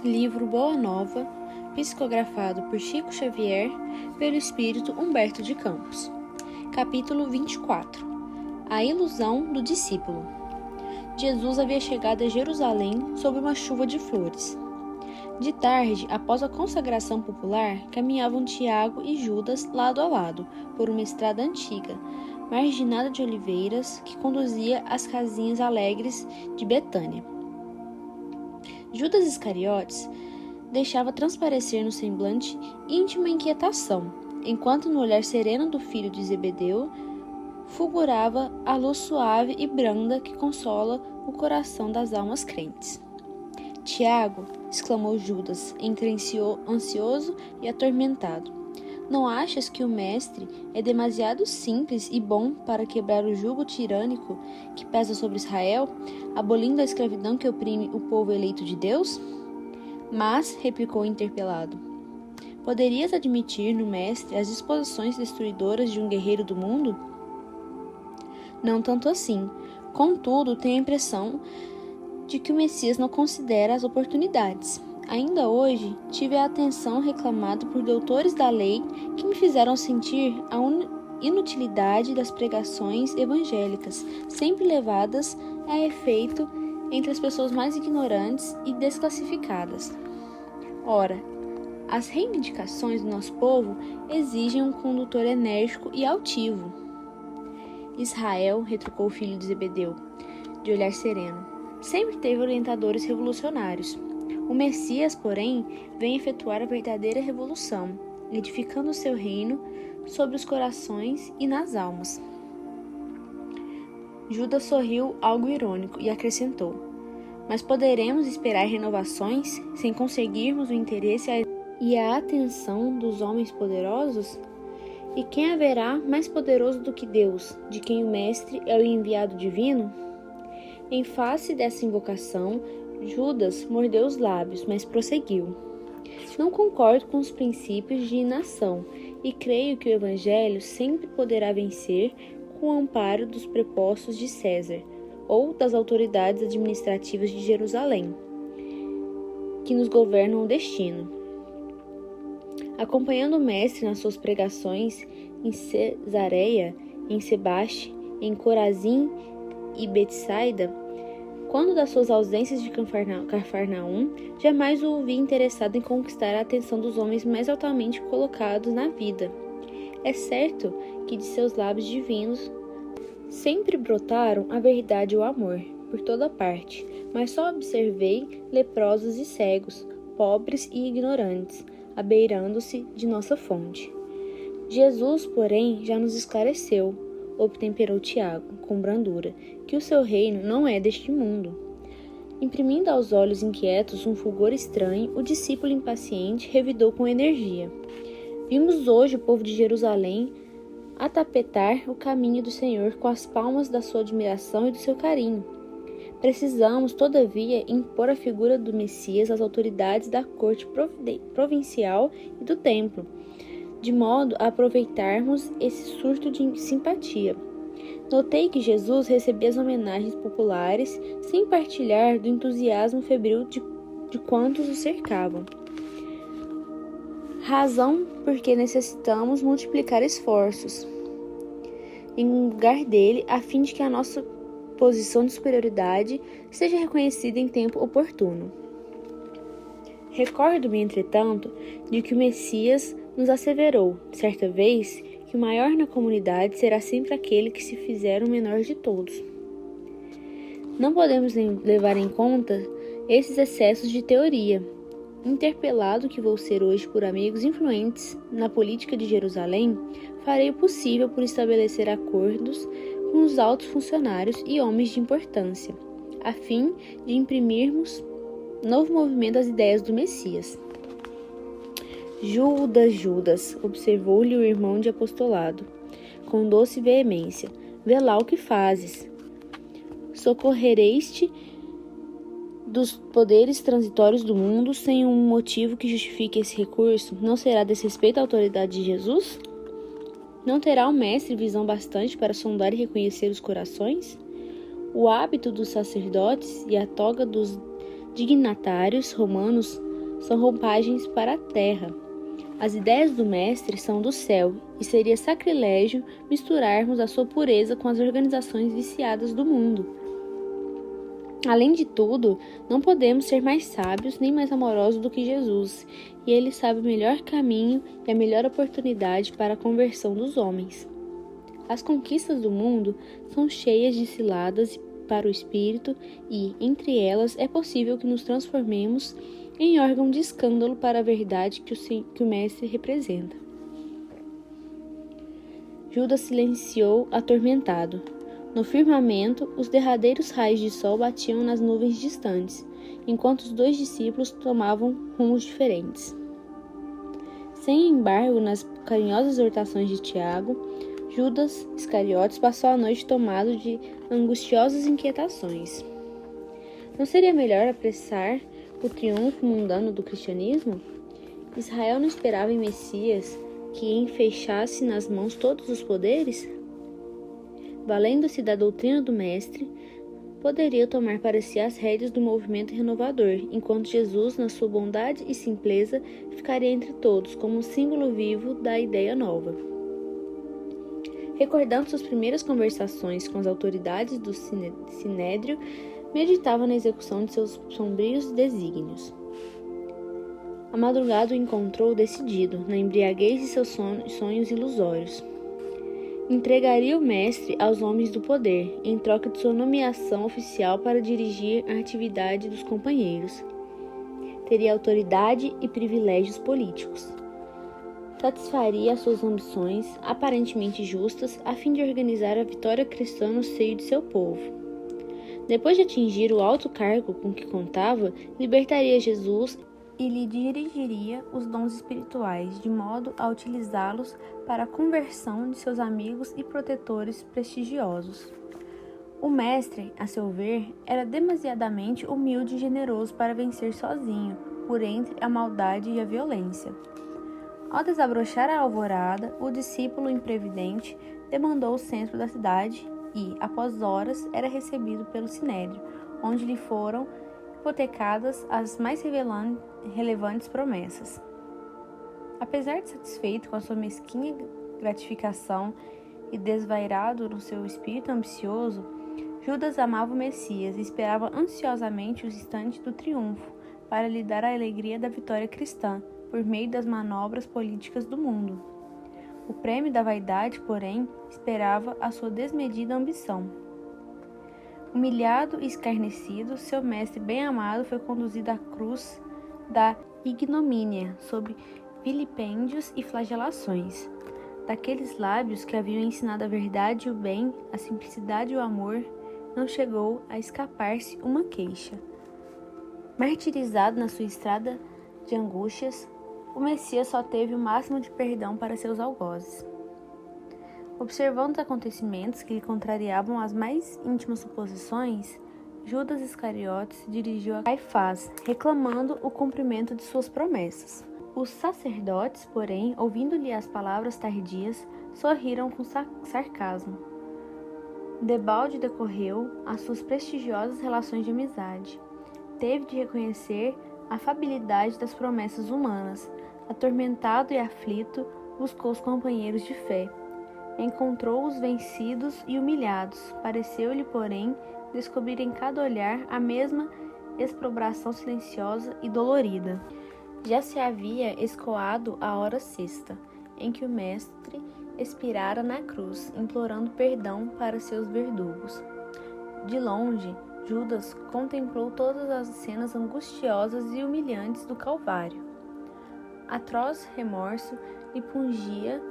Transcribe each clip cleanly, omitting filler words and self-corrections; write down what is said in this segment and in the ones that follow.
Livro Boa Nova, psicografado por Chico Xavier, pelo espírito Humberto de Campos. Capítulo 24. A ilusão do discípulo. Jesus havia chegado a Jerusalém sob uma chuva de flores. De tarde, após a consagração popular, caminhavam Tiago e Judas lado a lado, por uma estrada antiga, marginada de oliveiras, que conduzia às casinhas alegres de Betânia. Judas Iscariotes deixava transparecer no semblante íntima inquietação, enquanto no olhar sereno do filho de Zebedeu fulgurava a luz suave e branda que consola o coração das almas crentes. Tiago, exclamou Judas, entre ansioso e atormentado, não achas que o mestre é demasiado simples e bom para quebrar o jugo tirânico que pesa sobre Israel, abolindo a escravidão que oprime o povo eleito de Deus? Mas, replicou o interpelado, poderias admitir no mestre as disposições destruidoras de um guerreiro do mundo? Não tanto assim. Contudo, tenho a impressão de que o Messias não considera as oportunidades. Ainda hoje, tive a atenção reclamada por doutores da lei que me fizeram sentir a inutilidade das pregações evangélicas, sempre levadas a efeito entre as pessoas mais ignorantes e desclassificadas. Ora, as reivindicações do nosso povo exigem um condutor enérgico e altivo. Israel, retrucou o filho de Zebedeu, de olhar sereno, sempre teve orientadores revolucionários. O Messias, porém, vem efetuar a verdadeira revolução, edificando o seu reino sobre os corações e nas almas. Judas sorriu algo irônico e acrescentou, mas poderemos esperar renovações sem conseguirmos o interesse e a atenção dos homens poderosos? E quem haverá mais poderoso do que Deus, de quem o Mestre é o enviado divino? Em face dessa invocação, Judas mordeu os lábios, mas prosseguiu. Não concordo com os princípios de inação e creio que o Evangelho sempre poderá vencer com o amparo dos prepostos de César ou das autoridades administrativas de Jerusalém, que nos governam o destino. Acompanhando o Mestre nas suas pregações em Cesareia, em Sebaste, em Corazim e Betsaida, quando das suas ausências de Cafarnaum, jamais o ouvi interessado em conquistar a atenção dos homens mais altamente colocados na vida. É certo que de seus lábios divinos sempre brotaram a verdade e o amor, por toda parte, mas só observei leprosos e cegos, pobres e ignorantes, abeirando-se de nossa fonte. Jesus, porém, já nos esclareceu, obtemperou Tiago, com brandura, que o seu reino não é deste mundo. Imprimindo aos olhos inquietos um fulgor estranho, o discípulo impaciente revidou com energia. Vimos hoje o povo de Jerusalém atapetar o caminho do Senhor com as palmas da sua admiração e do seu carinho. Precisamos, todavia, impor a figura do Messias às autoridades da corte provincial e do templo, de modo a aproveitarmos esse surto de simpatia. Notei que Jesus recebia as homenagens populares sem partilhar do entusiasmo febril de quantos o cercavam. Razão porque necessitamos multiplicar esforços em lugar dele, a fim de que a nossa posição de superioridade seja reconhecida em tempo oportuno. Recordo-me, entretanto, de que o Messias nos asseverou, certa vez, que o maior na comunidade será sempre aquele que se fizer o menor de todos. Não podemos levar em conta esses excessos de teoria. Interpelado que vou ser hoje por amigos influentes na política de Jerusalém, farei o possível por estabelecer acordos com os altos funcionários e homens de importância, a fim de imprimirmos novo movimento às ideias do Messias. Judas, observou-lhe o irmão de apostolado, com doce veemência, vê lá o que fazes. Socorrereis-te dos poderes transitórios do mundo sem um motivo que justifique esse recurso? Não será desrespeito à autoridade de Jesus? Não terá o mestre visão bastante para sondar e reconhecer os corações? O hábito dos sacerdotes e a toga dos dignatários romanos são roupagens para a terra. As ideias do Mestre são do céu, e seria sacrilégio misturarmos a sua pureza com as organizações viciadas do mundo. Além de tudo, não podemos ser mais sábios nem mais amorosos do que Jesus, e ele sabe o melhor caminho e a melhor oportunidade para a conversão dos homens. As conquistas do mundo são cheias de ciladas para o espírito e, entre elas, é possível que nos transformemos em órgão de escândalo para a verdade que o Mestre representa. Judas silenciou atormentado. No firmamento, os derradeiros raios de sol batiam nas nuvens distantes, enquanto os 2 discípulos tomavam rumos diferentes. Sem embargo, nas carinhosas exortações de Tiago, Judas Iscariotes passou a noite tomado de angustiosas inquietações. Não seria melhor apressar o triunfo mundano do cristianismo? Israel não esperava em Messias que enfeixasse nas mãos todos os poderes? Valendo-se da doutrina do Mestre, poderia tomar para si as rédeas do movimento renovador, enquanto Jesus, na sua bondade e simpleza, ficaria entre todos como um símbolo vivo da ideia nova. Recordando suas primeiras conversações com as autoridades do Sinédrio, meditava na execução de seus sombrios desígnios. A madrugada o encontrou decidido, na embriaguez de seus sonhos ilusórios. Entregaria o Mestre aos homens do poder, em troca de sua nomeação oficial para dirigir a atividade dos companheiros. Teria autoridade e privilégios políticos. Satisfaria as suas ambições, aparentemente justas, a fim de organizar a vitória cristã no seio de seu povo. Depois de atingir o alto cargo com que contava, libertaria Jesus e lhe dirigiria os dons espirituais, de modo a utilizá-los para a conversão de seus amigos e protetores prestigiosos. O Mestre, a seu ver, era demasiadamente humilde e generoso para vencer sozinho, por entre a maldade e a violência. Ao desabrochar a alvorada, o discípulo imprevidente demandou o centro da cidade e, após horas, era recebido pelo Sinédrio, onde lhe foram hipotecadas as mais relevantes promessas. Apesar de satisfeito com a sua mesquinha gratificação e desvairado no seu espírito ambicioso, Judas amava o Messias e esperava ansiosamente o instante do triunfo para lhe dar a alegria da vitória cristã por meio das manobras políticas do mundo. O prêmio da vaidade, porém, esperava a sua desmedida ambição. Humilhado e escarnecido, seu mestre bem-amado foi conduzido à cruz da ignomínia, sob vilipêndios e flagelações. Daqueles lábios que haviam ensinado a verdade e o bem, a simplicidade e o amor, não chegou a escapar-se uma queixa. Martirizado na sua estrada de angústias, o Messias só teve o máximo de perdão para seus algozes. Observando os acontecimentos que lhe contrariavam as mais íntimas suposições, Judas Iscariotes se dirigiu a Caifás, reclamando o cumprimento de suas promessas. Os sacerdotes, porém, ouvindo-lhe as palavras tardias, sorriram com sarcasmo. Debalde decorreu as suas prestigiosas relações de amizade. Teve de reconhecer a afabilidade das promessas humanas. Atormentado e aflito, buscou os companheiros de fé. Encontrou-os vencidos e humilhados. Pareceu-lhe, porém, descobrir em cada olhar a mesma exprobração silenciosa e dolorida. Já se havia escoado a hora sexta, em que o Mestre expirara na cruz, implorando perdão para seus verdugos. De longe, Judas contemplou todas as cenas angustiosas e humilhantes do Calvário. Atroz remorso lhe pungia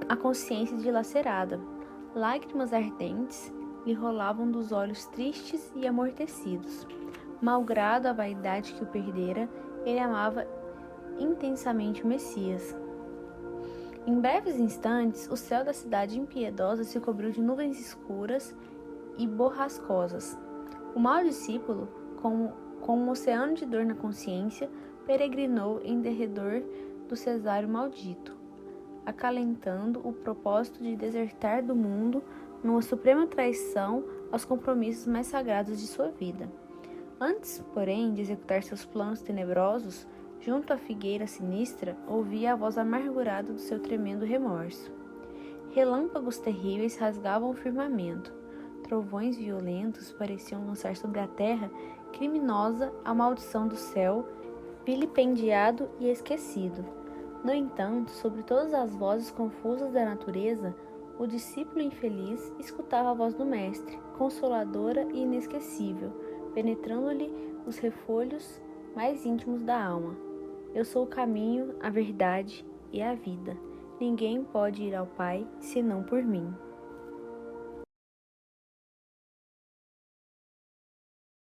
a consciência dilacerada. Lágrimas ardentes lhe rolavam dos olhos tristes e amortecidos. Malgrado a vaidade que o perdera, ele amava intensamente o Messias. Em breves instantes, o céu da cidade impiedosa se cobriu de nuvens escuras e borrascosas. O mau discípulo, com um oceano de dor na consciência, peregrinou em derredor do Cesário maldito, acalentando o propósito de desertar do mundo numa suprema traição aos compromissos mais sagrados de sua vida. Antes, porém, de executar seus planos tenebrosos, junto à figueira sinistra, ouvia a voz amargurada do seu tremendo remorso. Relâmpagos terríveis rasgavam o firmamento. Trovões violentos pareciam lançar sobre a terra criminosa a maldição do céu, vilipendiado e esquecido. No entanto, sobre todas as vozes confusas da natureza, o discípulo infeliz escutava a voz do Mestre, consoladora e inesquecível, penetrando-lhe os refolhos mais íntimos da alma. Eu sou o caminho, a verdade e a vida. Ninguém pode ir ao Pai senão por mim.